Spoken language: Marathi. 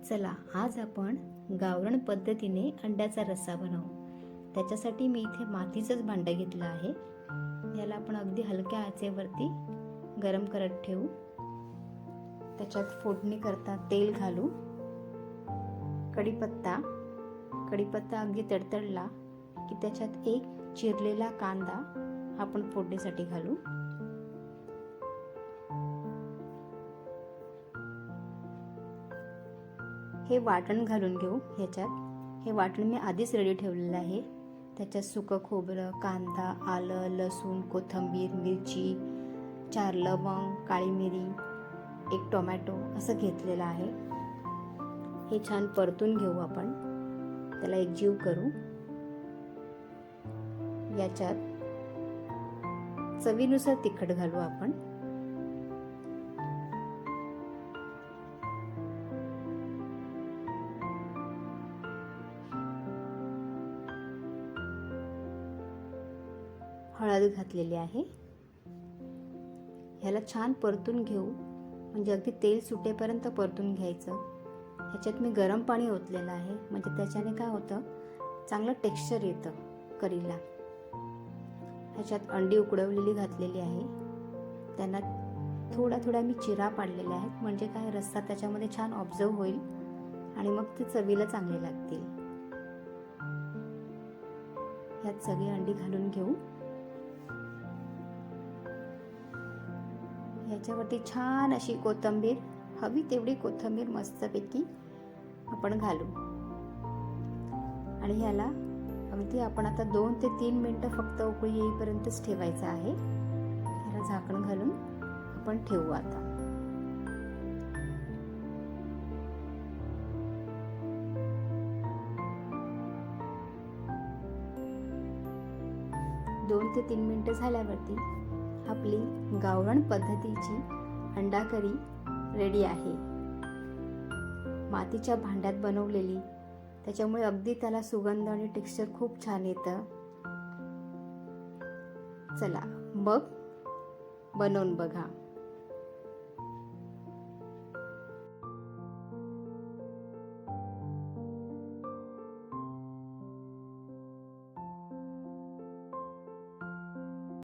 चला आज आपण गावरान पद्धतीने अंड्याचा रस्सा बनवू। त्याच्यासाठी मी इथे मातीचंच भांडं घेतलं आहे। याला आपण अगदी हलक्या आचेवरती गरम करत ठेवू। त्याच्यात फोडणी करता तेल घालू। कढीपत्ता अगदी तडतडला की त्याच्यात एक चिरलेला कांदा आपण फोडणीसाठी घालू। हे वाटण घालून घेऊ। हे वाटण मी आधीच रेडी ठेवलेलं आहे। त्याच्यात सुकं खोबरं, कांदा, आलं, लसूण, कोथिंबीर, मिरची, 4 लवंग, काळी मिरी, 1 टोमॅटो असं घेतलेलं आहे। हे छान परतून घेऊ आपण। त्याला एकजीव करू। याच्यात चवीनुसार तिखट घालू आपण। हळद घातलेली आहे। ह्याला छान परतून घेऊ, म्हणजे अगदी तेल सुटेपर्यंत परतून घ्यायचं। ह्याच्यात मी गरम पाणी ओतलेलं आहे, म्हणजे त्याच्याने काय होतं, चांगलं टेक्स्चर येतं करीला। ह्याच्यात अंडी उकडवलेली घातलेली आहे। त्यांना थोडा मी चिरा पाडलेला आहे, म्हणजे काय रस्सा त्याच्यामध्ये छान ऑब्झर्व होईल आणि मग ते चवीला चांगले लागतील। ह्यात सगळी अंडी घालून घेऊ। याच्यावरती छान अशी कोथिंबीर, हवी तेवढी कोथिंबीर मस्तपैकी आपण घालू आणि ह्याला अगदी आपण आता 2 ते 3 मिनिटं फक्त उकळी येईपर्यंतच ठेवायचं आहे। ह्याला झाकण घालून आपण ठेवू आता। दोन ते 3 मिनिटं झाल्यावरती आपली गावरान पद्धतीची अंडा करी रेडी आहे। मातीच्या भांड्यात बनवलेली, त्याच्यामुळे अगदी त्याला सुगंध आणि टेक्स्चर खूप छान येतं। चला मग बनवून बघा।